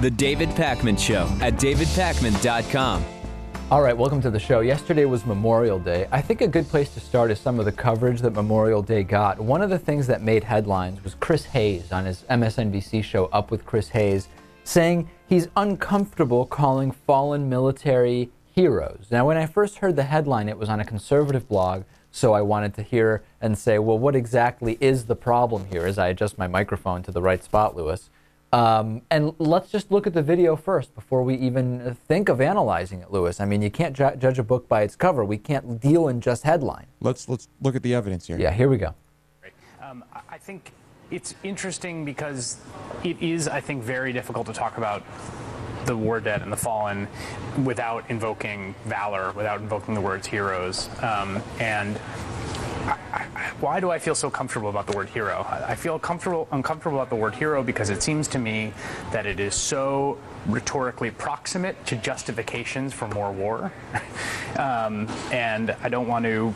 The David Pakman Show at davidpakman.com. All right, welcome to the show. Yesterday was Memorial Day. I think a good place to start is some of the coverage that Memorial Day got. One of the things that made headlines was Chris Hayes on his MSNBC show Up with Chris Hayes saying he's uncomfortable calling fallen military heroes. Now, when I first heard the headline, it was on a conservative blog, so I wanted to hear and say, well, what exactly is the problem here as I adjust my microphone to the right spot, Lewis? And let's just look at the video first before we even think of analyzing it, Lewis. I mean, you can't judge a book by its cover. We can't deal in just headline. Let's look at the evidence here. Yeah, here we go. I think it's interesting because it is, I think, very difficult to talk about the war dead and the fallen without invoking valor, without invoking the words heroes. Why do I feel so comfortable about the word hero? I feel uncomfortable about the word hero because it seems to me that it is so rhetorically proximate to justifications for more war. And I don't want to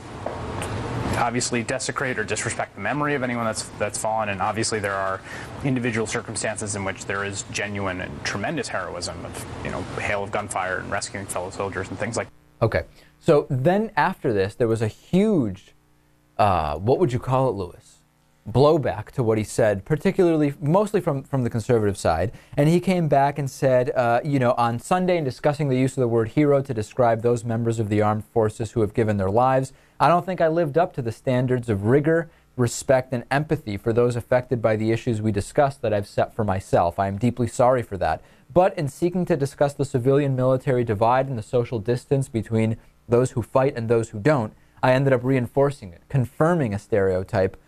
obviously desecrate or disrespect the memory of anyone that's fallen, and obviously there are individual circumstances in which there is genuine and tremendous heroism of, hail of gunfire and rescuing fellow soldiers and things like that. Okay, so then after this, there was a huge what would you call it, Lewis? Blowback to what he said, particularly, mostly from the conservative side. And he came back and said, on Sunday, in discussing the use of the word hero to describe those members of the armed forces who have given their lives, I don't think I lived up to the standards of rigor, respect, and empathy for those affected by the issues we discussed that I've set for myself. I am deeply sorry for that. But in seeking to discuss the civilian-military divide and the social distance between those who fight and those who don't, I ended up reinforcing it, conforming to a stereotype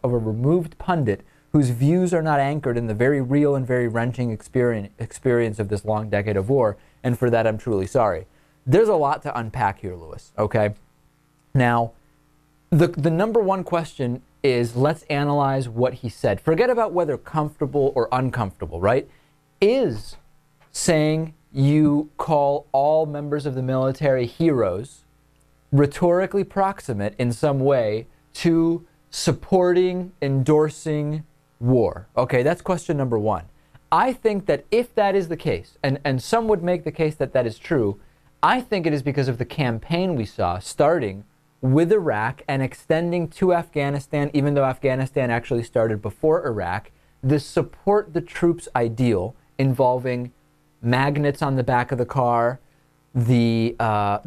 of a removed pundit whose views are not anchored in the very real and very wrenching experience of this long decade of war, and for that I'm truly sorry. There's a lot to unpack here, Lewis, okay? Now, the number one question is, let's analyze what he said. Forget about whether comfortable or uncomfortable, right? Is saying you call all members of the military heroes rhetorically proximate in some way to supporting, endorsing war? Okay, that's question number one. I think that if that is the case, and some would make the case that that is true, I think it is because of the campaign we saw starting with Iraq and extending to Afghanistan, even though Afghanistan actually started before Iraq, the support the troops ideal involving magnets on the back of the car, the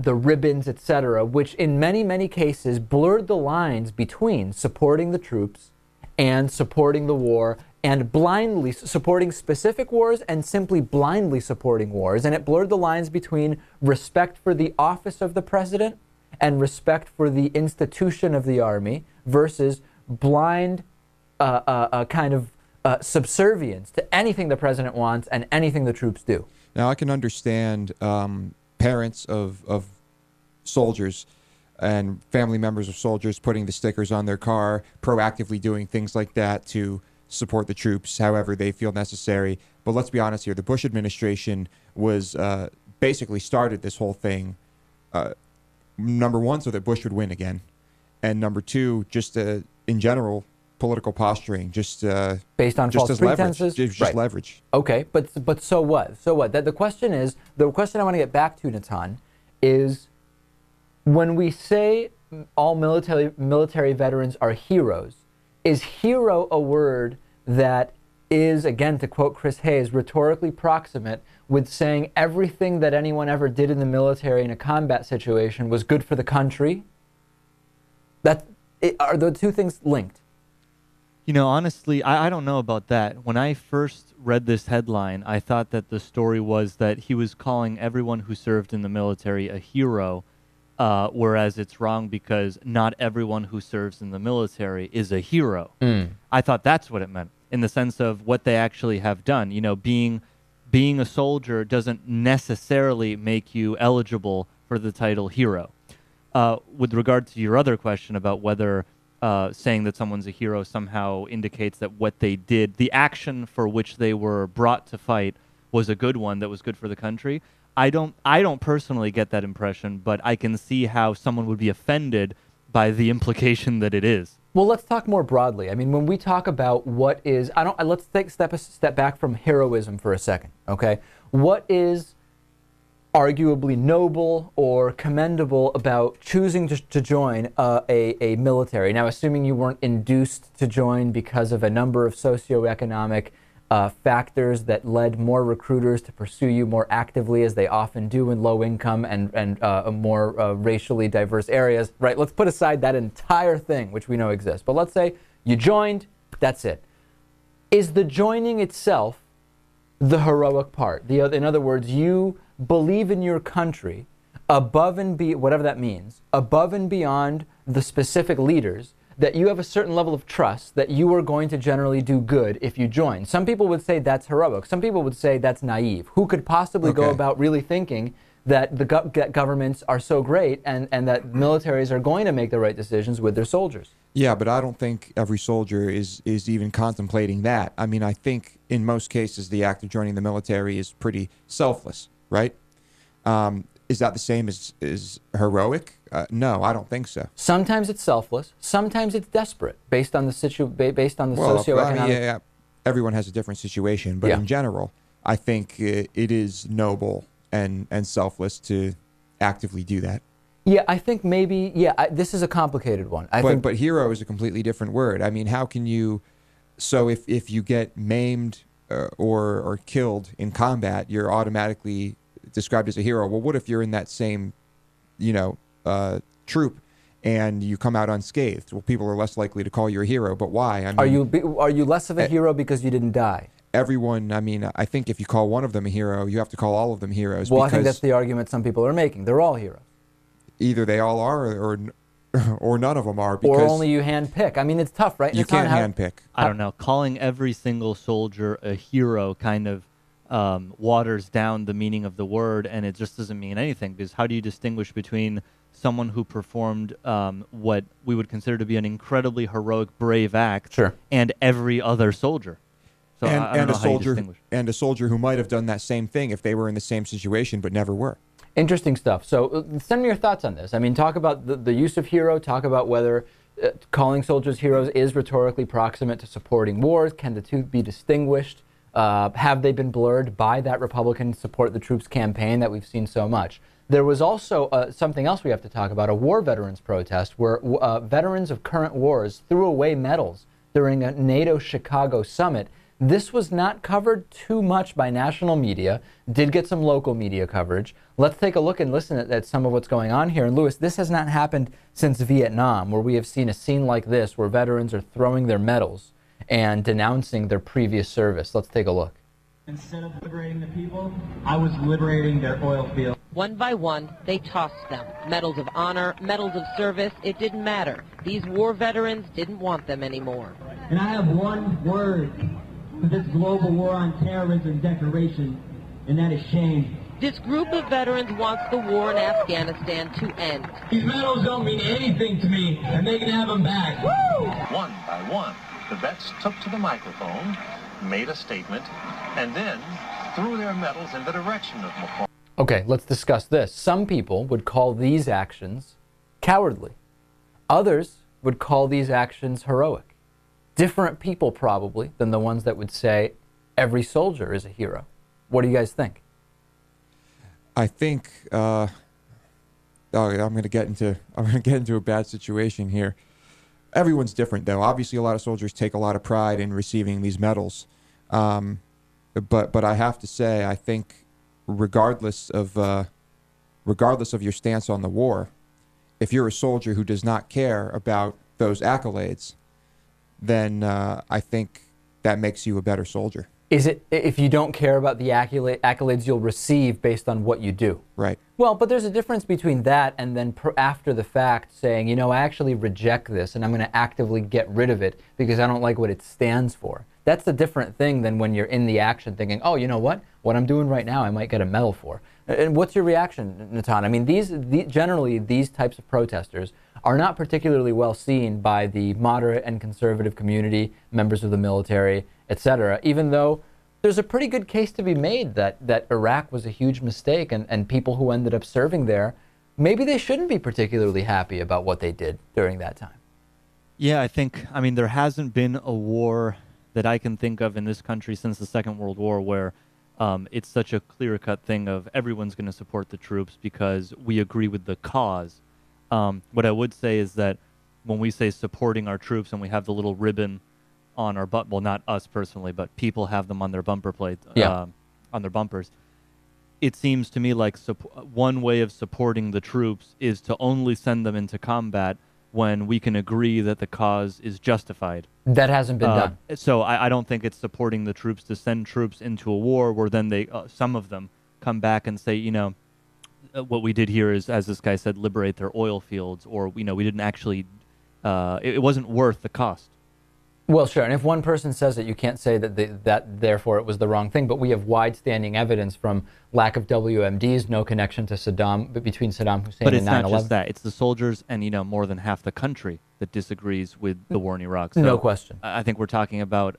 ribbons, etc., which in many, many cases blurred the lines between supporting the troops and supporting the war and blindly supporting specific wars and simply blindly supporting wars. And it blurred the lines between respect for the office of the president and respect for the institution of the army versus blind subservience to anything the president wants and anything the troops do. Now, I can understand parents of soldiers and family members of soldiers putting the stickers on their car, proactively doing things like that to support the troops however they feel necessary. But let's be honest here, the Bush administration was basically started this whole thing, number one, so that Bush would win again, and number two, just in general, political posturing, just based on just false as pretenses, leverage, just right. leverage. Okay, but so what? So what? The question I want to get back to, Natan, is when we say all military veterans are heroes, is hero a word that is, again, to quote Chris Hayes, rhetorically proximate with saying everything that anyone ever did in the military in a combat situation was good for the country? Are the two things linked? Honestly, I don't know about that. When I first read this headline, I thought that the story was that he was calling everyone who served in the military a hero, whereas it's wrong because not everyone who serves in the military is a hero. I thought that's what it meant, in the sense of what they actually have done. Being a soldier doesn't necessarily make you eligible for the title hero. With regard to your other question about whether saying that someone's a hero somehow indicates that what they did, the action for which they were brought to fight, was a good one that was good for the country. I don't personally get that impression, but I can see how someone would be offended by the implication that it is. Well, let's talk more broadly. I mean, when we talk about what is, let's take a step back from heroism for a second, okay? What is arguably noble or commendable about choosing to join a military? Now, assuming you weren't induced to join because of a number of socioeconomic factors that led more recruiters to pursue you more actively, as they often do in low-income and more racially diverse areas, right? Let's put aside that entire thing, which we know exists. But let's say you joined, that's it. Is the joining itself the heroic part? In other words, you believe in your country above and whatever that means, above and beyond the specific leaders, that you have a certain level of trust that you are going to generally do good if you join. Some people would say that's heroic. Some people would say that's naive. Who could possibly go about really thinking that the governments are so great and that militaries are going to make the right decisions with their soldiers? Yeah, but I don't think every soldier is even contemplating that. I mean, I think in most cases the act of joining the military is pretty selfless, right? Is that the same as heroic? No, I don't think so. Sometimes it's selfless. Sometimes it's desperate, based on the socioeconomic. I mean, yeah, everyone has a different situation, but in general, I think it is noble and selfless to actively do that. Yeah, I think maybe. Yeah, this is a complicated one. But hero is a completely different word. I mean, how can you? So if you get maimed or killed in combat, you're automatically described as a hero. Well, what if you're in that same, troop and you come out unscathed? Well, people are less likely to call you a hero. But why? I mean, are you less of a hero because you didn't die? Everyone, I mean, I think if you call one of them a hero, you have to call all of them heroes. Well, I think that's the argument some people are making. They're all heroes. Either they all are or none of them are. Because or only you handpick. I mean, it's tough, right? You can't handpick. I don't know. Calling every single soldier a hero kind of waters down the meaning of the word, and it just doesn't mean anything, because how do you distinguish between someone who performed what we would consider to be an incredibly heroic, brave act and every other soldier? So I don't know how you distinguish. And a soldier who might have done that same thing if they were in the same situation but never were. Interesting stuff. So send me your thoughts on this. I mean, talk about the use of hero, talk about whether calling soldiers heroes is rhetorically proximate to supporting wars. Can the two be distinguished? Have they been blurred by that Republican Support the Troops campaign that we've seen so much? There was also something else we have to talk about, a war veterans protest where veterans of current wars threw away medals during a NATO Chicago summit. This was not covered too much by national media, did get some local media coverage. Let's take a look and listen at some of what's going on here. And Lewis, this has not happened since Vietnam, where we have seen a scene like this, where veterans are throwing their medals and denouncing their previous service. Let's take a look. Instead of liberating the people, I was liberating their oil field. One by one, they tossed them. Medals of honor, medals of service, it didn't matter. These war veterans didn't want them anymore. And I have one word for this global war on terrorism declaration, and that is shame. This group of veterans wants the war in Afghanistan to end. These medals don't mean anything to me, and they can have them back. Woo! One by one, the vets took to the microphone, made a statement, and then threw their medals in the direction of McCall. Okay, let's discuss this. Some people would call these actions cowardly. Others would call these actions heroic. Different people probably than the ones that would say every soldier is a hero. What do you guys think? I think I'm going to get into a bad situation here. Everyone's different, though. Obviously, a lot of soldiers take a lot of pride in receiving these medals, but I have to say, I think regardless of your stance on the war, if you're a soldier who does not care about those accolades, then I think that makes you a better soldier. Is it if you don't care about the accolades you'll receive based on what you do? Right. Well, but there's a difference between that and then after the fact saying, you know, I actually reject this and I'm going to actively get rid of it because I don't like what it stands for. That's a different thing than when you're in the action thinking, oh, you know what I'm doing right now I might get a medal for. And what's your reaction, Natan? I mean, generally these types of protesters are not particularly well seen by the moderate and conservative community, members of the military, etc., even though there's a pretty good case to be made that Iraq was a huge mistake and people who ended up serving there, maybe they shouldn't be particularly happy about what they did during that time. Yeah, I mean, there hasn't been a war that I can think of in this country since the Second World War where it's such a clear-cut thing of everyone's going to support the troops because we agree with the cause. What I would say is that when we say supporting our troops and we have the little ribbon on our well, not us personally, but people have them on their bumper plates, on their bumpers, it seems to me like one way of supporting the troops is to only send them into combat when we can agree that the cause is justified. That hasn't been done. So I don't think it's supporting the troops to send troops into a war where then they, some of them, come back and say, what we did here is, as this guy said, liberate their oil fields, or we didn't actually. It wasn't worth the cost. Well, sure, and if one person says it, you can't say that therefore it was the wrong thing. But we have wide-standing evidence from lack of WMDs, no connection to Saddam, between Saddam Hussein and 9/11. But it's not just that; it's the soldiers and more than half the country that disagrees with the war in Iraq. So no question. I think we're talking about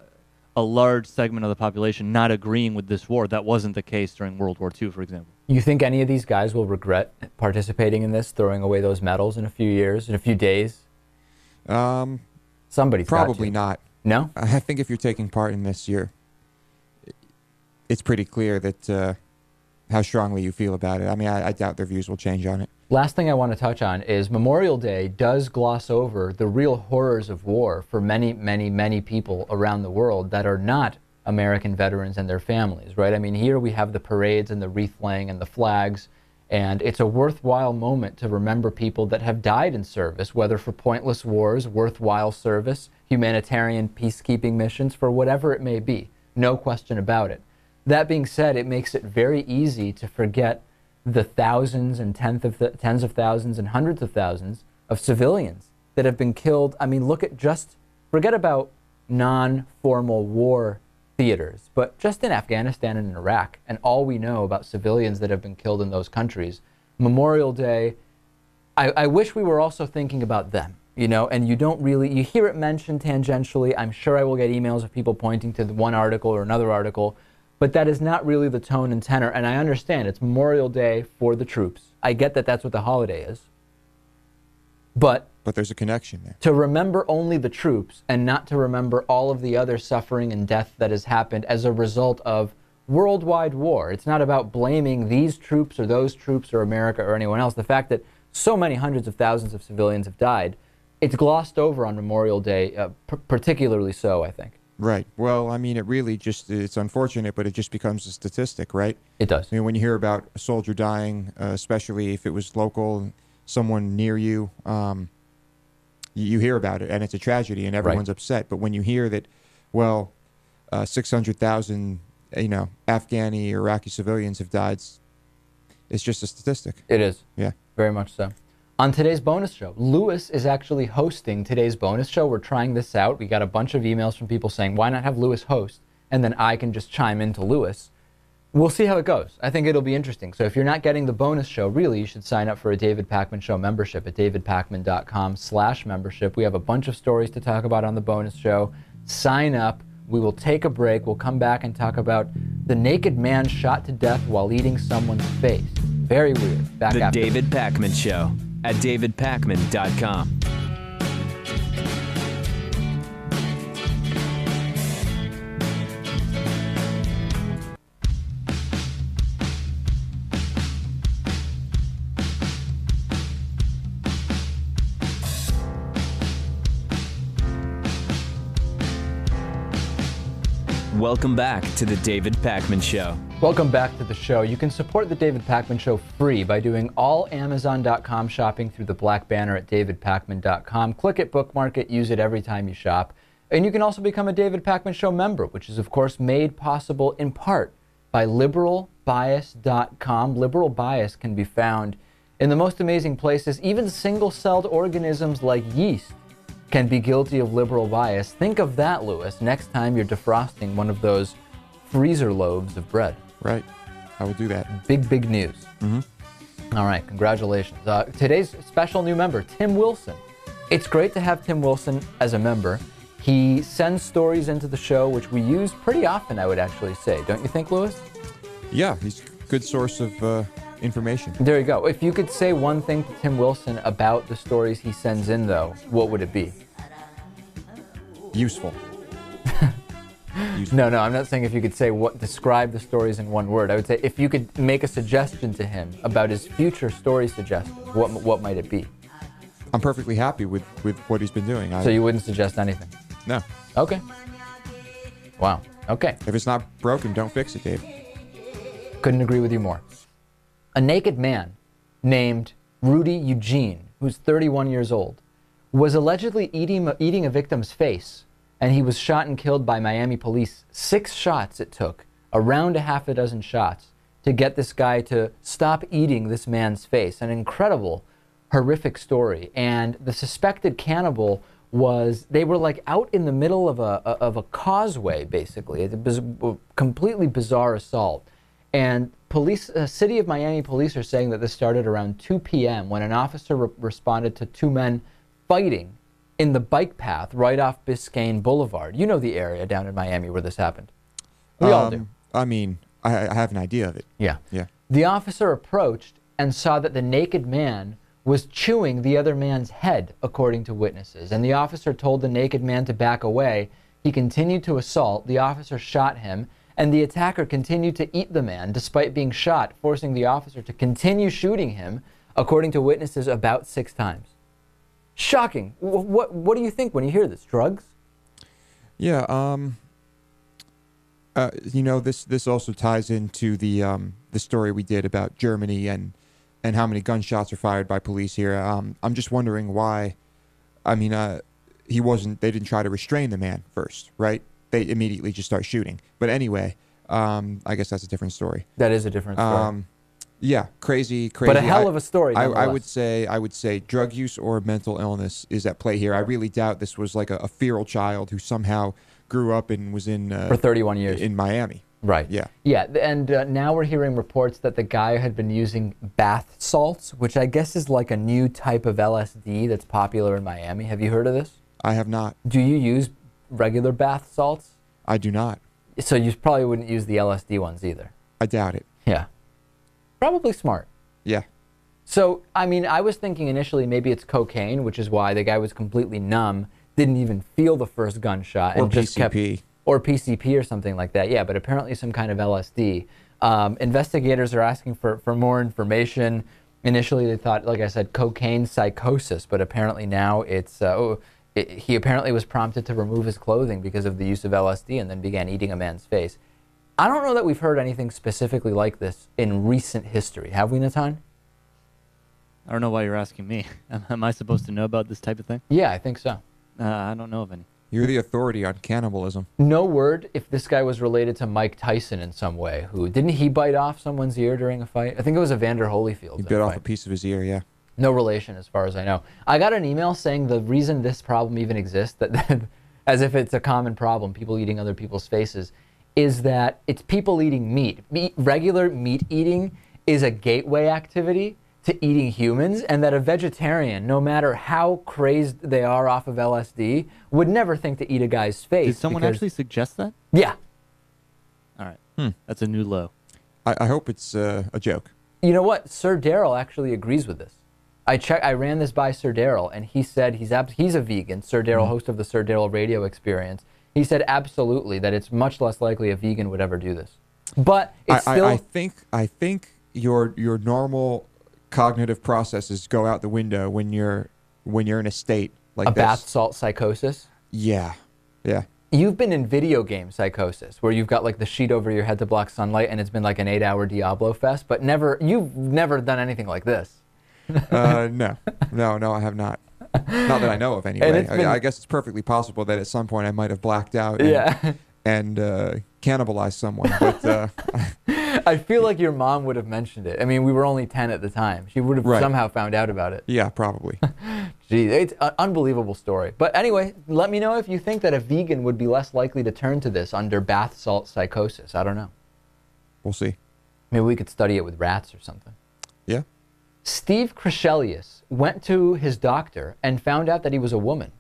a large segment of the population not agreeing with this war. That wasn't the case during World War II, for example. You think any of these guys will regret participating in this, throwing away those medals in a few years, in a few days? Somebody's probably not. No? I think if you're taking part in this, it's pretty clear that how strongly you feel about it. I mean, I doubt their views will change on it. Last thing I want to touch on is Memorial Day does gloss over the real horrors of war for many, many, many people around the world that are not American veterans and their families, right? I mean, here we have the parades and the wreath laying and the flags, and it's a worthwhile moment to remember people that have died in service, whether for pointless wars, worthwhile service, humanitarian peacekeeping missions, for whatever it may be. No question about it. That being said, it makes it very easy to forget the thousands and tens of thousands and hundreds of thousands of civilians that have been killed. I mean, forget about non-formal war theaters, but just in Afghanistan and in Iraq, and all we know about civilians that have been killed in those countries. Memorial Day, I wish we were also thinking about them, and you hear it mentioned tangentially. I'm sure I will get emails of people pointing to one article or another article, but that is not really the tone and tenor, and I understand it's Memorial Day for the troops. I get that that's what the holiday is. But there's a connection there. To remember only the troops and not to remember all of the other suffering and death that has happened as a result of worldwide war. It's not about blaming these troops or those troops or America or anyone else. The fact that so many hundreds of thousands of civilians have died, it's glossed over on Memorial Day, particularly so, I think. Right. Well, I mean, it's unfortunate, but it just becomes a statistic, right? It does. I mean, when you hear about a soldier dying, especially if it was local, someone near you, you hear about it, and it's a tragedy, and everyone's upset. But when you hear that, 600,000, Afghani, Iraqi civilians have died, it's just a statistic. It is. Yeah. Very much so. On today's bonus show, Lewis is actually hosting today's bonus show. We're trying this out. We got a bunch of emails from people saying, why not have Lewis host? And then I can just chime into Lewis. We'll see how it goes. I think it'll be interesting. So if you're not getting the bonus show, really, you should sign up for a David Pakman Show membership at davidpakman.com/membership. We have a bunch of stories to talk about on the bonus show. Sign up. We will take a break. We'll come back and talk about the naked man shot to death while eating someone's face. Very weird. Back The after David Pakman Show at davidpakman.com. Welcome back to the David Pakman Show. Welcome back to the show. You can support the David Pakman Show free by doing all Amazon.com shopping through the black banner at davidpakman.com. Click it, bookmark it, use it every time you shop. And you can also become a David Pakman Show member, which is, of course, made possible in part by liberalbias.com. Liberal Bias can be found in the most amazing places. Even single-celled organisms like yeast can be guilty of liberal bias. Think of that, Lewis, next time you're defrosting one of those freezer loaves of bread. Right. I will do that. Big, big news. Mm-hmm. All right, congratulations. Today's special new member, Tim Wilson. It's great to have Tim Wilson as a member. He sends stories into the show, which we use pretty often, I would actually say. Don't you think, Lewis? Yeah, he's a good source of information. There you go. If you could say one thing to Tim Wilson about the stories he sends in, though, what would it be? Useful. No, I'm not saying if you could say describe the stories in one word. I would say if you could make a suggestion to him about his future story suggestions, what might it be? I'm perfectly happy with what he's been doing. So you wouldn't suggest anything? No. Okay. Wow. Okay. If it's not broken, don't fix it, Dave. Couldn't agree with you more. A naked man named Rudy Eugene, who's 31 years old, was allegedly eating a victim's face, and he was shot and killed by Miami police. 6 shots it took, around a half a dozen shots, to get this guy to stop eating this man's face. An incredible, horrific story. And the suspected cannibal they were like out in the middle of a causeway, basically. It's a completely bizarre assault. And City of Miami police are saying that this started around 2 p.m. when an officer responded to 2 men fighting in the bike path right off Biscayne Boulevard. You know the area down in Miami where this happened. We all do. I mean, I have an idea of it. Yeah. Yeah. The officer approached and saw that the naked man was chewing the other man's head, according to witnesses. And the officer told the naked man to back away. He continued to assault. The officer shot him, and the attacker continued to eat the man despite being shot, forcing the officer to continue shooting him, according to witnesses, about 6 times. Shocking. What do you think when you hear this? Drugs? Yeah. This also ties into the story we did about Germany and how many gunshots are fired by police here. I'm just wondering why. I mean, they didn't try to restrain the man first, right? They immediately just start shooting. But anyway, I guess that's a different story. That is a different story. Yeah, crazy. But a hell of a story. I would say drug use or mental illness is at play here. I really doubt this was like a feral child who somehow grew up and was in for 31 years in Miami. Right. Yeah. Yeah, and now we're hearing reports that the guy had been using bath salts, which I guess is like a new type of LSD that's popular in Miami. Have you heard of this? I have not. Do you use regular bath salts? I do not. So you probably wouldn't use the LSD ones either. I doubt it. Yeah. Probably smart. Yeah. So, I mean, I was thinking initially maybe it's cocaine, which is why the guy was completely numb, didn't even feel the first gunshot, and just kept... Or PCP or something like that. Yeah, but apparently some kind of LSD. Investigators are asking for more information. Initially they thought, like I said, cocaine psychosis, but apparently now it's... he apparently was prompted to remove his clothing because of the use of LSD and then began eating a man's face. I don't know that we've heard anything specifically like this in recent history. Have we, Natan? I don't know why you're asking me. Am I supposed to know about this type of thing? Yeah, I think so. I don't know of any. You're the authority on cannibalism. No word if this guy was related to Mike Tyson in some way. Didn't he bite off someone's ear during a fight? I think it was Evander Holyfield. He bit off a piece of his ear, yeah. No relation as far as I know. I got an email saying the reason this problem even exists, that as if it's a common problem, people eating other people's faces, is that it's people eating meat. Regular meat eating is a gateway activity to eating humans, and that a vegetarian, no matter how crazed they are off of LSD, would never think to eat a guy's face. Did someone actually suggest that? Yeah. All right. That's a new low. I hope it's a joke. You know what? Sir Daryl actually agrees with this. I ran this by Sir Daryl, and he said he's a vegan. Sir Daryl, host of the Sir Daryl Radio Experience, he said absolutely that it's much less likely a vegan would ever do this. But it's still... I think your normal cognitive processes go out the window when you're in a state like this. A bath salt psychosis? Yeah. Yeah. You've been in video game psychosis, where you've got like the sheet over your head to block sunlight, and it's been like an 8-hour Diablo fest, but you've never done anything like this. No, I have not. Not that I know of, anyway. I guess it's perfectly possible that at some point I might have blacked out and cannibalized someone. But I feel like your mom would have mentioned it. I mean, we were only 10 at the time. She would have somehow found out about it. Yeah, probably. Gee, it's an unbelievable story. But anyway, let me know if you think that a vegan would be less likely to turn to this under bath salt psychosis. I don't know. We'll see. Maybe we could study it with rats or something. Yeah. Steve Krishelius went to his doctor and found out that he was a woman.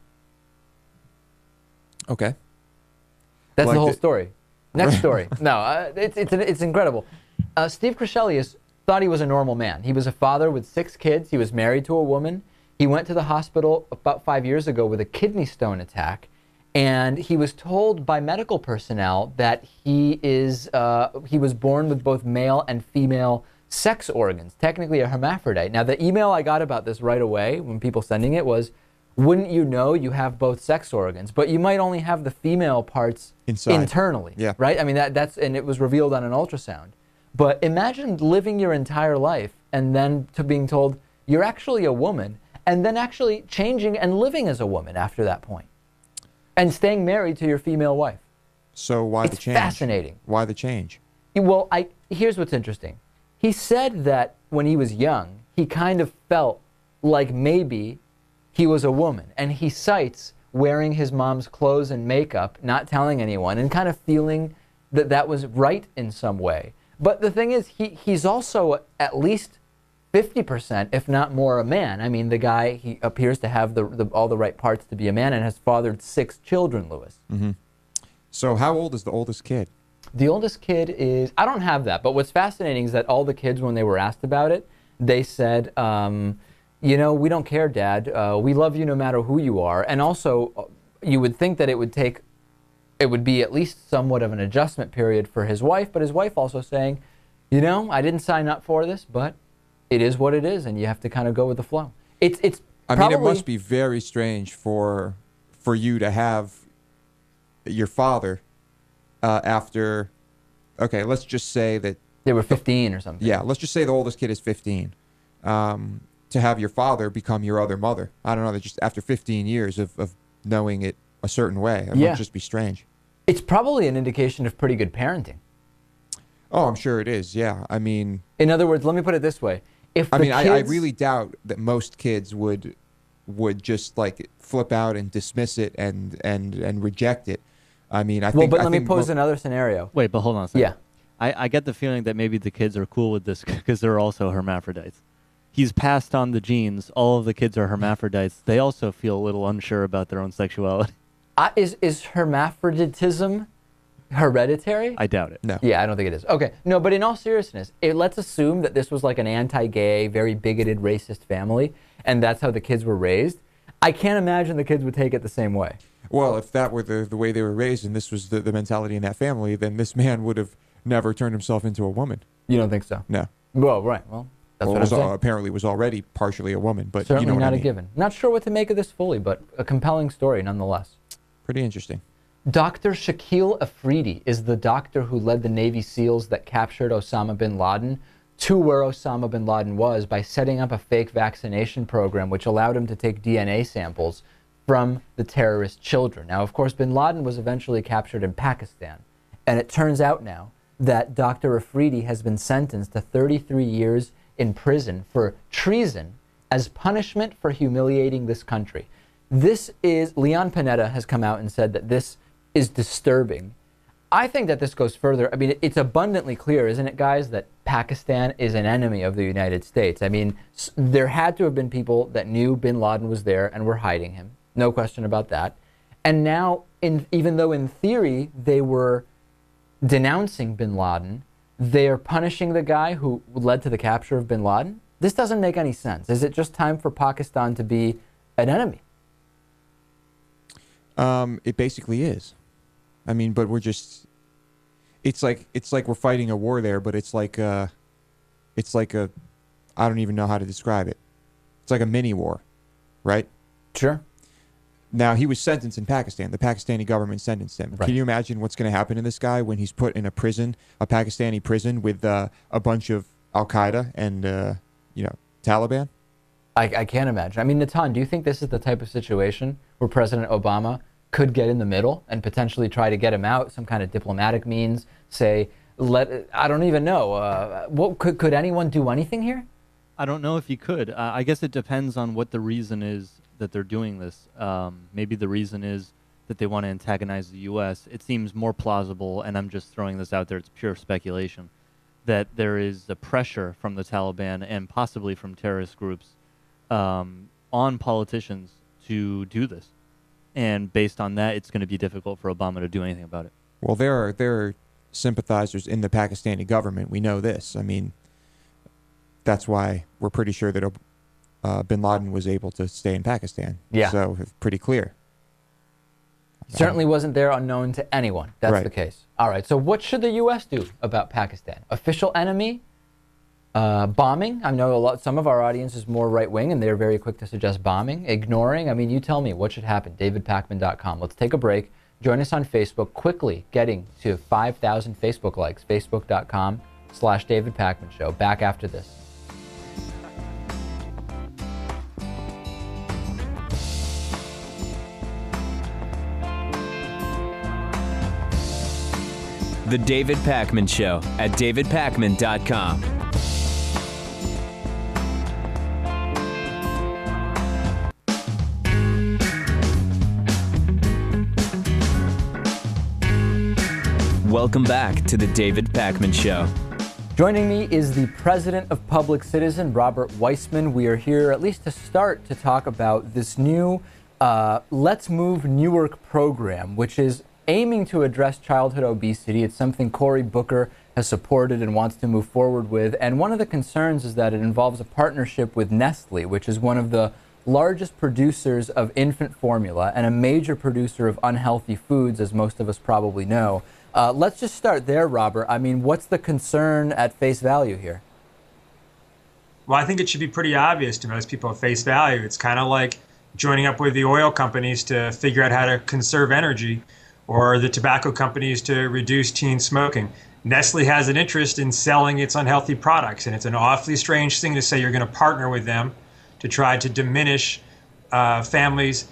Okay. That's the whole story. Next story. No, it's incredible. Steve Krishelius thought he was a normal man. He was a father with 6 kids. He was married to a woman. He went to the hospital about 5 years ago with a kidney stone attack, And he was told by medical personnel that he was born with both male and female sex organs, technically a hermaphrodite. Now, the email I got about this right away when people sending it was, wouldn't you know you have both sex organs, but you might only have the female parts internally, right? I mean, that's and it was revealed on an ultrasound. But imagine living your entire life and then being told you're actually a woman, and then actually changing and living as a woman after that point, and staying married to your female wife. So why the change? It's fascinating. Why the change? Well, here's what's interesting. He said that when he was young, he kind of felt like maybe he was a woman. And he cites wearing his mom's clothes and makeup, not telling anyone, and kind of feeling that that was right in some way. But the thing is, he's also at least 50%, if not more, a man. I mean, the guy, he appears to have all the right parts to be a man and has fathered 6 children, Louis. Mm-hmm. So how old is the oldest kid? The oldest kid is, I don't have that, but what's fascinating is that all the kids, when they were asked about it, they said, you know, we don't care, Dad. We love you no matter who you are. And also, you would think that it would be at least somewhat of an adjustment period for his wife, but his wife also saying, you know, I didn't sign up for this, but it is what it is, and you have to kind of go with the flow. I mean, it must be very strange for you to have your father after, okay, let's just say that they were 15 or something. Yeah, let's just say the oldest kid is 15. To have your father become your other mother. I don't know, that just after 15 years of knowing it a certain way, it must just be strange. It's probably an indication of pretty good parenting. Oh, I'm sure it is, yeah. I mean... In other words, let me put it this way. I really doubt that most kids would just like flip out and dismiss it and reject it. I mean, I think... Well, but let me pose another scenario. Wait, but hold on a second. Yeah. I get the feeling that maybe the kids are cool with this because they're also hermaphrodites. He's passed on the genes. All of the kids are hermaphrodites. They also feel a little unsure about their own sexuality. Is hermaphroditism hereditary? I doubt it. No. Yeah, I don't think it is. Okay. No, but in all seriousness, let's assume that this was like an anti-gay, very bigoted, racist family, and that's how the kids were raised. I can't imagine the kids would take it the same way. Well, if that were the way they were raised and this was the mentality in that family, then this man would have never turned himself into a woman. You don't think so? No. Well, right. Well, that's what I'm saying. Apparently was already partially a woman, but certainly you know what not I mean. a given. Not sure what to make of this fully, but a compelling story nonetheless. Pretty interesting. Dr. Shaquille Afridi is the doctor who led the Navy SEALs that captured Osama bin Laden to where Osama bin Laden was by setting up a fake vaccination program which allowed him to take DNA samples from the terrorist children. Now, of course, bin Laden was eventually captured in Pakistan, and it turns out now that Dr. Afridi has been sentenced to 33 years in prison for treason as punishment for humiliating this country. Leon Panetta has come out and said that this is disturbing. I think that this goes further. I mean, it's abundantly clear, isn't it, guys, that Pakistan is an enemy of the United States. I mean, there had to have been people that knew bin Laden was there and were hiding him. No question about that. And now, even though in theory they were denouncing bin Laden, they're punishing the guy who led to the capture of bin Laden? This doesn't make any sense. Is it just time for Pakistan to be an enemy? It basically is. I mean, but we're just... It's like we're fighting a war there, but it's like a... I don't even know how to describe it. It's like a mini war, right? Sure. Now, he was sentenced in Pakistan. The Pakistani government sentenced him. Right. Can you imagine what's going to happen to this guy when he's put in a prison, a Pakistani prison, with a bunch of Al-Qaeda and, Taliban? I can't imagine. I mean, Natan, do you think this is the type of situation where President Obama could get in the middle and potentially try to get him out, some kind of diplomatic means, say, I don't even know. Could anyone do anything here? I don't know if he could. I guess it depends on what the reason is that they're doing this. Maybe the reason is that they want to antagonize the U.S. It seems more plausible, and I'm just throwing this out there, it's pure speculation, that there is a pressure from the Taliban and possibly from terrorist groups on politicians to do this. And based on that, it's going to be difficult for Obama to do anything about it. Well, there are sympathizers in the Pakistani government. We know this. I mean, that's why we're pretty sure that bin Laden was able to stay in Pakistan. Yeah. So it's pretty clear. Certainly wasn't there unknown to anyone. That's Right. the case. All right. So what should the U.S. do about Pakistan? Official enemy? Bombing? I know some of our audience is more right-wing, and they're very quick to suggest bombing. Ignoring? I mean, you tell me. What should happen? DavidPakman.com. Let's take a break. Join us on Facebook. Quickly getting to 5,000 Facebook likes. Facebook.com/David Pakman Show. Back after this. The David Pakman Show at davidpakman.com. Welcome back to the David Pakman Show. Joining me is the president of Public Citizen, Robert Weissman. We are here at least to start to talk about this new Let's Move Newark program, which is aiming to address childhood obesity. It's something Cory Booker has supported and wants to move forward with. And one of the concerns is that it involves a partnership with Nestle, which is one of the largest producers of infant formula and a major producer of unhealthy foods, as most of us probably know. Let's just start there, Robert. I mean, what's the concern at face value here? Well, I think it should be pretty obvious to most people at face value. It's kind of like joining up with the oil companies to figure out how to conserve energy, or the tobacco companies to reduce teen smoking. Nestle has an interest in selling its unhealthy products, and it's an awfully strange thing to say you're going to partner with them to try to diminish families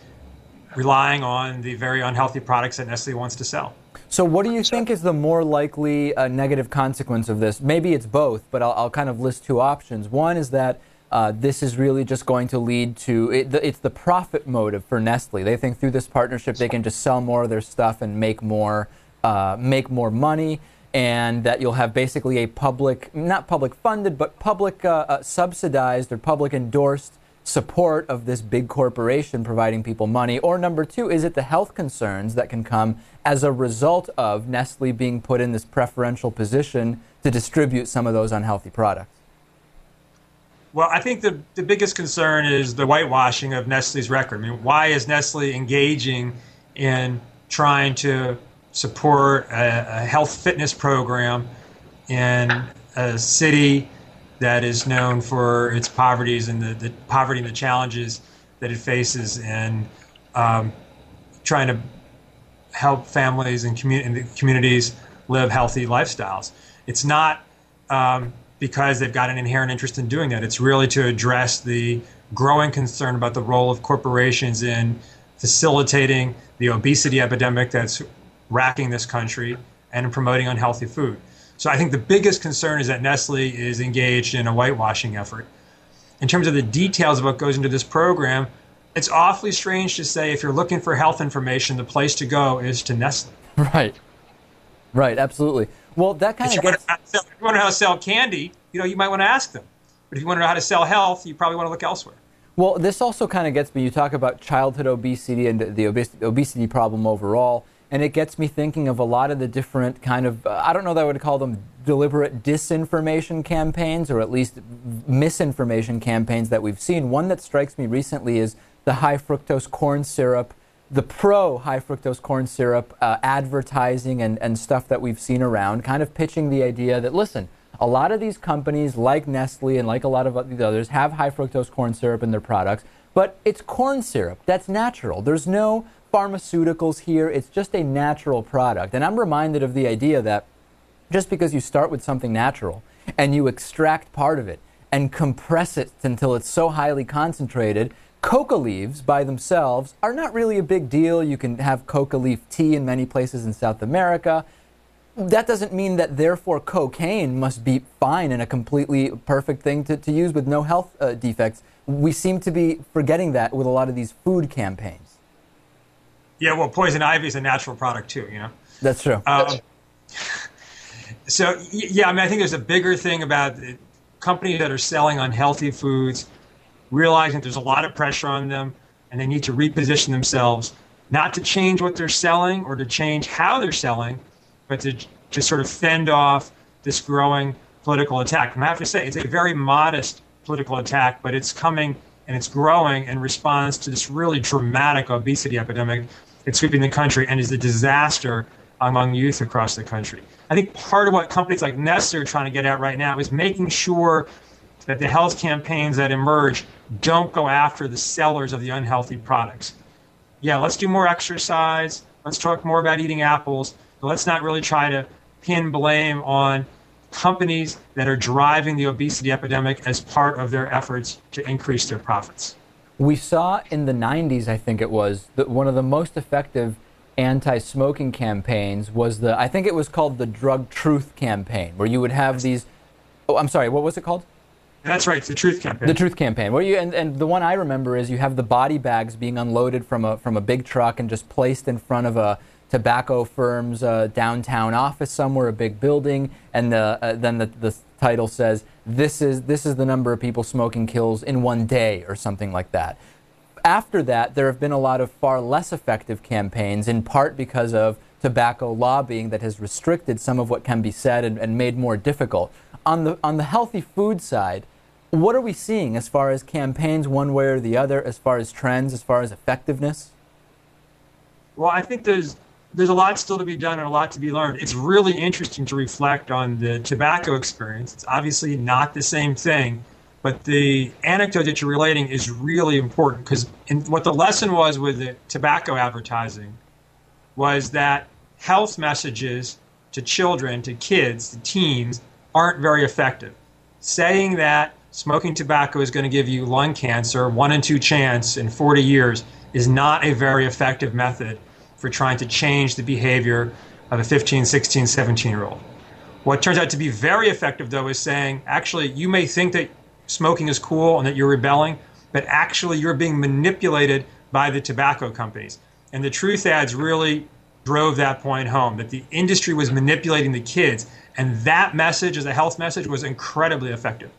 relying on the very unhealthy products that Nestle wants to sell. So what do you think is the more likely negative consequence of this? Maybe it's both, but I'll kind of list two options. One is that this is really just going to lead to, it's the profit motive for Nestle. They think through this partnership they can just sell more of their stuff and make more money, and that you'll have basically a public, not public funded, but public subsidized or public endorsed support of this big corporation providing people money. Or number two, is it the health concerns that can come as a result of Nestle being put in this preferential position to distribute some of those unhealthy products? Well, I think the biggest concern is the whitewashing of Nestle's record. I mean, why is Nestle engaging in trying to support a health fitness program in a city that is known for its poverties and the poverty and the challenges that it faces, and trying to help families and communities live healthy lifestyles? It's not because they've got an inherent interest in doing that. It's really to address the growing concern about the role of corporations in facilitating the obesity epidemic that's racking this country and in promoting unhealthy food. So I think the biggest concern is that Nestle is engaged in a whitewashing effort. In terms of the details of what goes into this program, it's awfully strange to say if you're looking for health information, the place to go is to Nestle. Right. Right, absolutely. Well, that kind of gets... If you want to know how to sell candy, you might want to ask them. But if you want to know how to sell health, you probably want to look elsewhere. Well, this also kind of gets me, you talk about childhood obesity and the obesity problem overall, and it gets me thinking of a lot of the different kind of, I don't know that I would call them deliberate disinformation campaigns, or at least misinformation campaigns that we've seen. One that strikes me recently is the high fructose corn syrup, the pro-high fructose corn syrup advertising and stuff that we've seen around, kind of pitching the idea that, listen, a lot of these companies like Nestle and like a lot of the others have high fructose corn syrup in their products, but it's corn syrup. That's natural. There's no pharmaceuticals here. It's just a natural product. And I'm reminded of the idea that just because you start with something natural and you extract part of it and compress it until it's so highly concentrated, coca leaves by themselves are not really a big deal. You can have coca leaf tea in many places in South America. That doesn't mean that therefore cocaine must be fine and a completely perfect thing to use with no health defects. We seem to be forgetting that with a lot of these food campaigns. Yeah, well, poison ivy is a natural product too, That's true. So, yeah, I mean, I think there's a bigger thing about companies that are selling unhealthy foods, realizing there's a lot of pressure on them and they need to reposition themselves, not to change what they're selling or to change how they're selling, but to just sort of fend off this growing political attack. And I have to say, it's a very modest political attack, but it's coming and it's growing in response to this really dramatic obesity epidemic it's sweeping the country and is a disaster among youth across the country. I think part of what companies like Nestle are trying to get at right now is making sure that the health campaigns that emerge don't go after the sellers of the unhealthy products. Yeah, let's do more exercise. Let's talk more about eating apples. But let's not really try to pin blame on companies that are driving the obesity epidemic as part of their efforts to increase their profits. We saw in the 90s, I think it was, that one of the most effective anti-smoking campaigns was I think it was called the Drug Truth campaign, where you would have these, oh, I'm sorry, what was it called? That's right, the Truth campaign. The Truth campaign. Where and the one I remember is you have the body bags being unloaded from a big truck and just placed in front of a tobacco firm's downtown office somewhere, a big building, and then the title says, this is the number of people smoking kills in one day, or something like that. After that, there have been a lot of far less effective campaigns, in part because of tobacco lobbying that has restricted some of what can be said and made more difficult. On the healthy food side, what are we seeing as far as campaigns one way or the other, as far as trends, as far as effectiveness? Well, I think there's a lot still to be done and a lot to be learned. It's really interesting to reflect on the tobacco experience. It's obviously not the same thing, but the anecdote that you're relating is really important, because what the lesson was with the tobacco advertising was that health messages to children, to kids, to teens, aren't very effective. Saying that smoking tobacco is going to give you lung cancer, 1 in 2 chance in 40 years, is not a very effective method for trying to change the behavior of a 15, 16, 17-year-old. What turns out to be very effective, though, is saying, actually, you may think that smoking is cool and that you're rebelling, but actually you're being manipulated by the tobacco companies. And the Truth ads really drove that point home, that the industry was manipulating the kids. And that message, as a health message, was incredibly effective.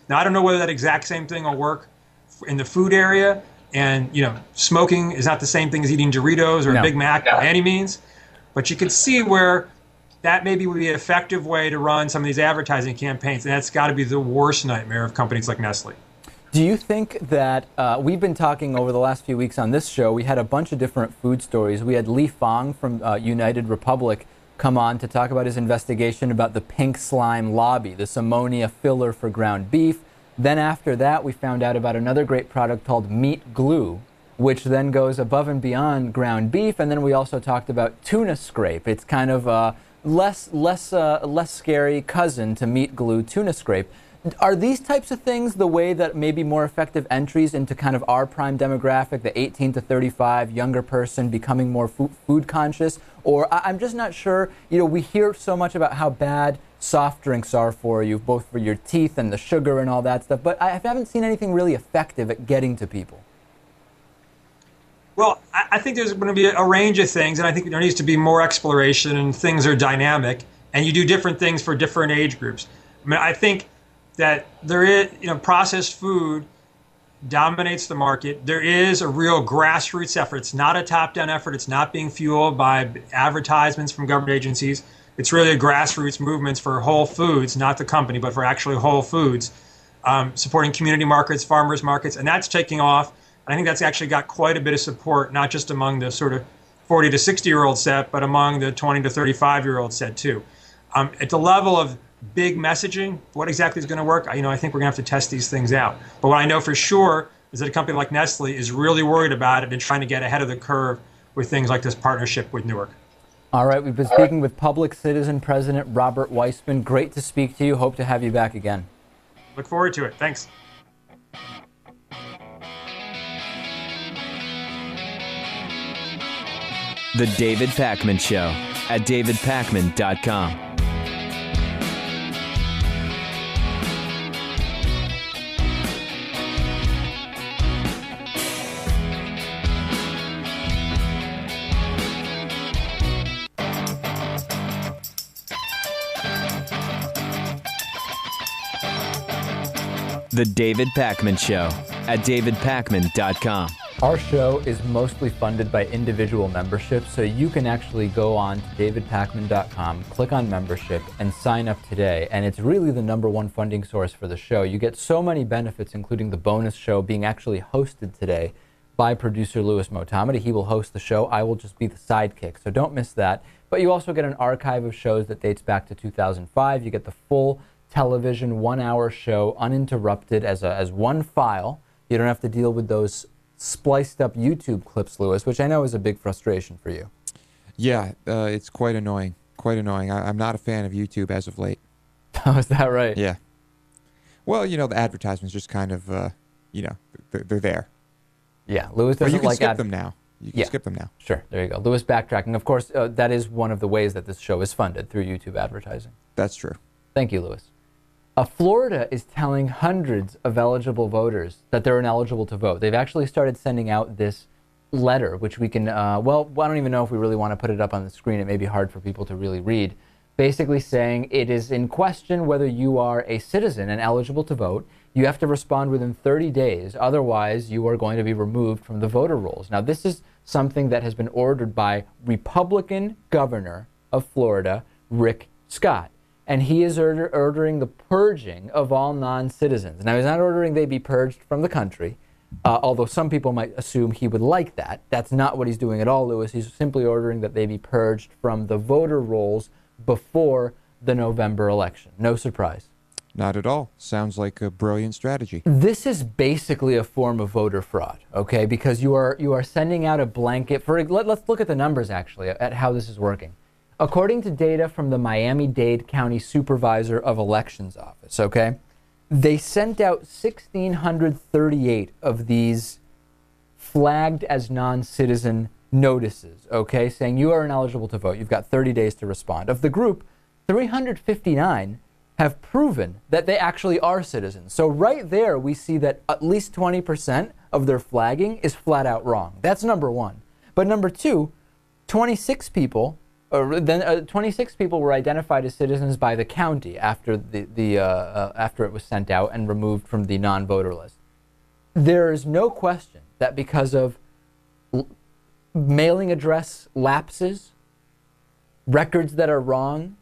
Now, I don't know whether that exact same thing will work in the food area. And, smoking is not the same thing as eating Doritos or a Big Mac by any means. But you can see where that maybe would be an effective way to run some of these advertising campaigns. And that's got to be the worst nightmare of companies like Nestle. Do you think that we've been talking over the last few weeks on this show, we had a bunch of different food stories. We had Li Fang from United Republic come on to talk about his investigation about the pink slime lobby, this ammonia filler for ground beef. Then after that, we found out about another great product called meat glue, which then goes above and beyond ground beef. And then we also talked about tuna scrape. It's kind of a less scary cousin to meat glue, tuna scrape. Are these types of things the way that maybe more effective entries into kind of our prime demographic, the 18 to 35 younger person becoming more food conscious? Or I'm just not sure. We hear so much about how bad soft drinks are for you, both for your teeth and the sugar and all that stuff, but I haven't seen anything really effective at getting to people. Well, I think there's going to be a range of things, and I think there needs to be more exploration, and things are dynamic, and you do different things for different age groups. I think that there is, processed food dominates the market. There is a real grassroots effort. It's not a top-down effort. It's not being fueled by advertisements from government agencies. It's really a grassroots movement for Whole Foods, not the company, but for actually Whole Foods, supporting community markets, farmers markets, and that's taking off. I think that's actually got quite a bit of support, not just among the sort of 40 to 60-year-old set, but among the 20 to 35-year-old set too. At the level of big messaging, what exactly is going to work? I think we're going to have to test these things out. But what I know for sure is that a company like Nestle is really worried about it and trying to get ahead of the curve with things like this partnership with Newark. All right, we've been speaking with Public Citizen President Robert Weissman. Great to speak to you. Hope to have you back again. Look forward to it. Thanks. The David Pakman Show at davidpakman.com. The David Pakman Show at davidpakman.com. Our show is mostly funded by individual membership, so you can actually go on to davidpakman.com, click on membership, and sign up today. And it's really the #1 funding source for the show. You get so many benefits, including the bonus show being actually hosted today by producer Louis Motamedi. He will host the show. I will just be the sidekick, so don't miss that. But you also get an archive of shows that dates back to 2005. You get the full television 1-hour show uninterrupted as one file. You don't have to deal with those spliced up YouTube clips, Louis, which I know is a big frustration for you. Yeah, it's quite annoying. Quite annoying. I'm not a fan of YouTube as of late. Oh, is that right? Yeah. Well, you know, the advertisements just kind of, you know, they're there. Yeah, Louis But doesn't you can like skip them now. You can skip them now. Sure, there you go. Louis backtracking. Of course, that is one of the ways that this show is funded, through YouTube advertising. That's true. Thank you, Louis. Florida is telling hundreds of eligible voters that they're ineligible to vote. They've actually started sending out this letter, which we can, well, I don't even know if we really want to put it up on the screen. It may be hard for people to really read. Basically saying it is in question whether you are a citizen and eligible to vote. You have to respond within 30 days. Otherwise, you are going to be removed from the voter rolls. Now, this is something that has been ordered by Republican Governor of Florida, Rick Scott. And he is ordering the purging of all non-citizens. Now, he's not ordering they be purged from the country, although some people might assume he would like that. That's not what he's doing at all, Louis. He's simply ordering that they be purged from the voter rolls before the November election. No surprise. Not at all. Sounds like a brilliant strategy. This is basically a form of voter fraud, okay? Because you are sending out a blanket for. Let's look at the numbers actually at how this is working. According to data from the Miami-Dade County Supervisor of Elections office, okay, they sent out 1,638 of these flagged as non-citizen notices, okay, saying you are ineligible to vote. You've got 30 days to respond. Of the group, 359 have proven that they actually are citizens. So right there, we see that at least 20% of their flagging is flat out wrong. That's number one. But number two, 26 people were identified as citizens by the county after after it was sent out and removed from the non-voter list. There is no question that because of mailing address lapses, records that are wrong,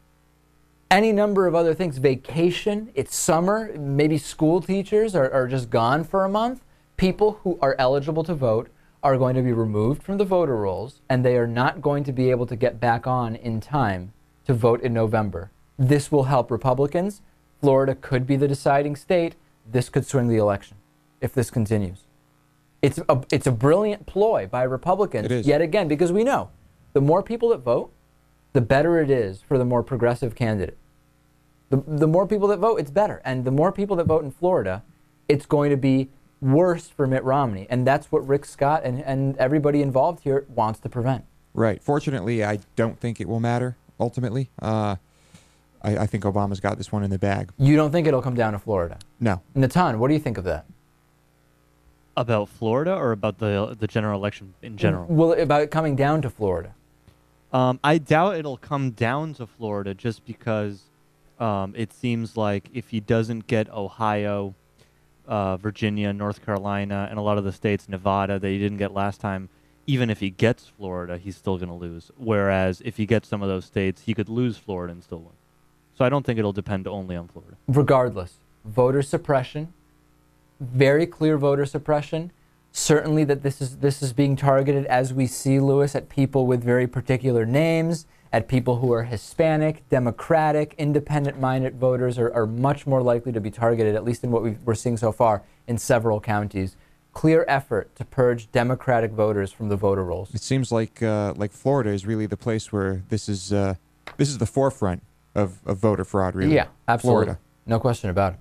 any number of other things, vacation, it's summer, maybe school teachers are just gone for a month, people who are eligible to vote are going to be removed from the voter rolls, and they are not going to be able to get back on in time to vote in November. This will help Republicans. Florida could be the deciding state. This could swing the election if this continues. It's a brilliant ploy by Republicans, yet again, because we know the more people that vote, the better it is for the more progressive candidate. The more people that vote, it's better. And the more people that vote in Florida, it's going to be worse for Mitt Romney. And that's what Rick Scott and everybody involved here wants to prevent. Right. Fortunately, I don't think it will matter, ultimately. I think Obama's got this one in the bag. You don't think it'll come down to Florida? No. Natan, what do you think of that? About Florida or about the general election in general? Well, about it coming down to Florida. I doubt it'll come down to Florida just because it seems like if he doesn't get Ohio, Virginia, North Carolina, and a lot of the states, Nevada, that he didn't get last time, even if he gets Florida, he's still going to lose. Whereas if he gets some of those states, he could lose Florida and still win. So I don't think it'll depend only on Florida. Regardless, voter suppression, very clear voter suppression. Certainly that this is being targeted, as we see, Louis, at people with very particular names, at people who are Hispanic, Democratic, independent-minded voters are much more likely to be targeted, at least in what we're seeing so far in several counties. Clear effort to purge Democratic voters from the voter rolls. It seems like Florida is really the place where this is the forefront of voter fraud, really. Yeah, absolutely. Florida. No question about it.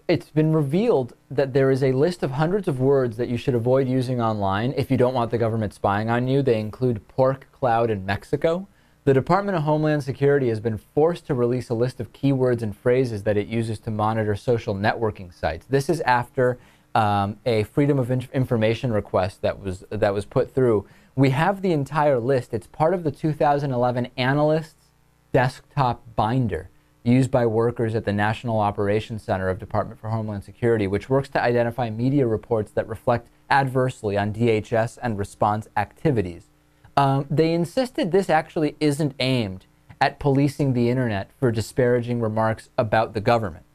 It's been revealed that there is a list of hundreds of words that you should avoid using online if you don't want the government spying on you. They include pork cloud in Mexico. The Department of Homeland Security has been forced to release a list of keywords and phrases that it uses to monitor social networking sites. This is after a Freedom of Information request that was put through. We have the entire list. It's part of the 2011 Analyst's Desktop Binder, used by workers at the National Operations Center of Department for Homeland Security, which works to identify media reports that reflect adversely on DHS and response activities. They insisted this actually isn't aimed at policing the internet for disparaging remarks about the government,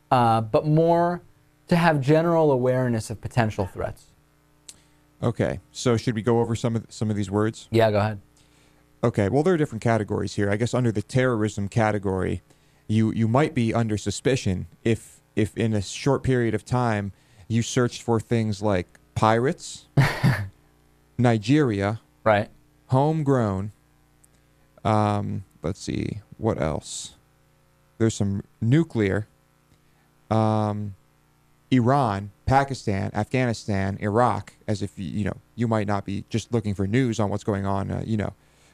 but more to have general awareness of potential threats. Okay, so should we go over some of these words? Yeah, go ahead. Okay, well, there are different categories here. I guess under the terrorism category, you might be under suspicion if in a short period of time you searched for things like pirates, Nigeria, Right. homegrown. Let's see, what else? There's some nuclear. Iran, Pakistan, Afghanistan, Iraq, as if you might not be just looking for news on what's going on,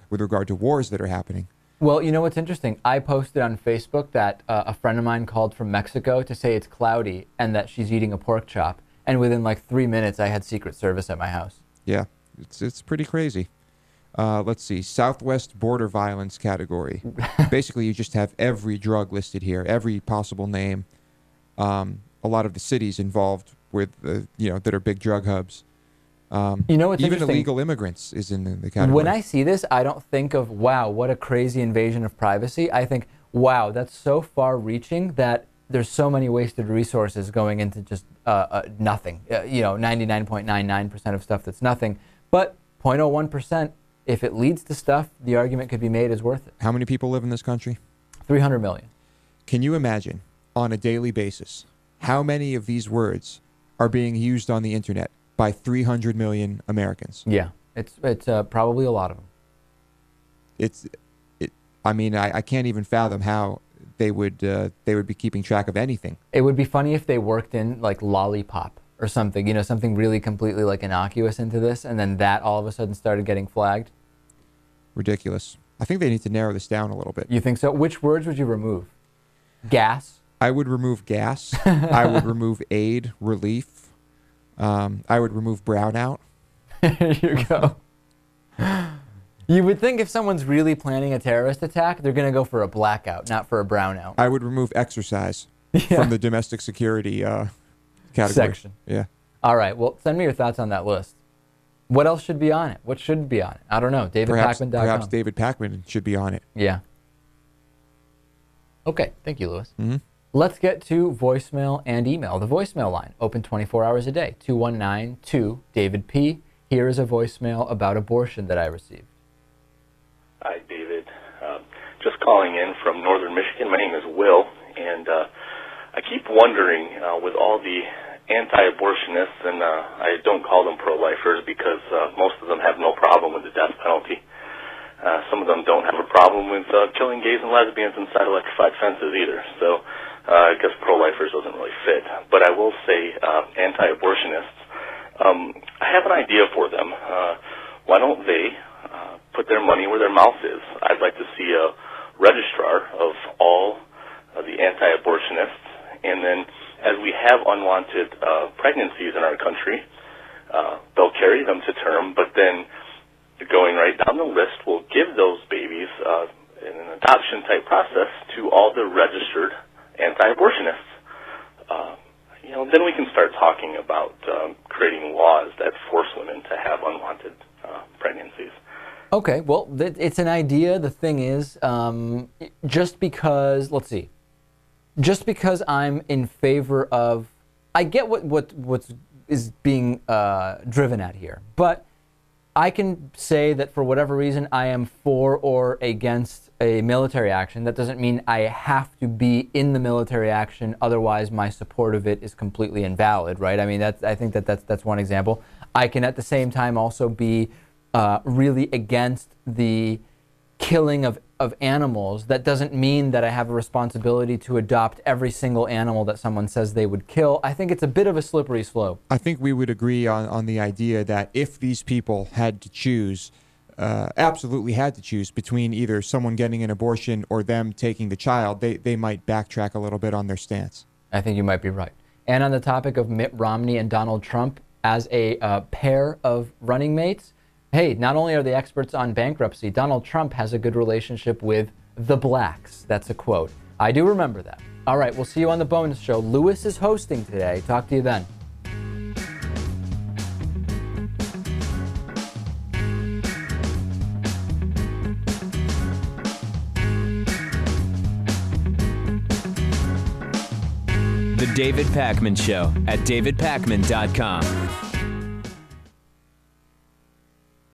with regard to wars that are happening. Well, you know what's interesting? I posted on Facebook that a friend of mine called from Mexico to say it's cloudy and that she's eating a pork chop. And within like 3 minutes, I had Secret Service at my house. Yeah, it's pretty crazy. Let's see, Southwest border violence category. Basically, you just have every drug listed here, every possible name. A lot of the cities involved with, that are big drug hubs. What's even interesting? illegal immigrants is in the category. When I see this, I don't think of, wow, what a crazy invasion of privacy. I think, wow, that's so far-reaching that there's so many wasted resources going into just nothing. 99.99% of stuff that's nothing. But 0.01%, if it leads to stuff, the argument could be made is worth it. How many people live in this country? 300 million. Can you imagine, on a daily basis, how many of these words are being used on the internet by 300 million Americans? Yeah, it's probably a lot of them. I can't even fathom how they would be keeping track of anything. It would be funny if they worked in like lollipop or something, something really completely like innocuous into this, and then that all of a sudden started getting flagged. Ridiculous. I think they need to narrow this down a little bit. You think so? Which words would you remove? Gas? I would remove gas. I would remove aid, relief. I would remove brownout. There you go. You would think if someone's really planning a terrorist attack, they're going to go for a blackout, not for a brownout. I would remove exercise from the domestic security category. Section. Yeah. All right. Well, send me your thoughts on that list. What else should be on it? What shouldn't be on it? I don't know. DavidPakman.com. Perhaps David Pakman should be on it. Yeah. Okay. Thank you, Lewis. Mm-hmm. Let's get to voicemail and email. The voicemail line, open 24 hours a day, 219-2-DAVID-P. Here is a voicemail about abortion that I received. Hi, David. Just calling in from northern Michigan. My name is Will, and I keep wondering, with all the anti-abortionists, and I don't call them pro-lifers because most of them have no problem with the death penalty. Some of them don't have a problem with killing gays and lesbians inside electrified fences either. So I guess pro-lifers doesn't really fit. But I will say anti-abortionists, I have an idea for them. Why don't they put their money where their mouth is? I'd like to see a registrar of all the anti-abortionists, and then as we have unwanted pregnancies in our country, they'll carry them to term, but then going right down the list, we'll give those babies in an adoption-type process to all the registered anti-abortionists. Then we can start talking about creating laws that force women to have unwanted pregnancies. Okay, well, it's an idea. The thing is, just because I'm in favor of, I get what is being driven at here, but I can say that for whatever reason I am for or against a military action. That doesn't mean I have to be in the military action, otherwise my support of it is completely invalid, right? I mean, I think that's one example. I can at the same time also be really against the killing of animals. That doesn't mean that I have a responsibility to adopt every single animal that someone says they would kill. I think it's a bit of a slippery slope. I think we would agree on the idea that if these people had to choose, absolutely had to choose between either someone getting an abortion or them taking the child, they might backtrack a little bit on their stance. I think you might be right. And on the topic of Mitt Romney and Donald Trump as a pair of running mates, hey, not only are they experts on bankruptcy, Donald Trump has a good relationship with the blacks. That's a quote. I do remember that. All right, we'll see you on the bonus show. Lewis is hosting today. Talk to you then. The David Pakman Show at davidpakman.com.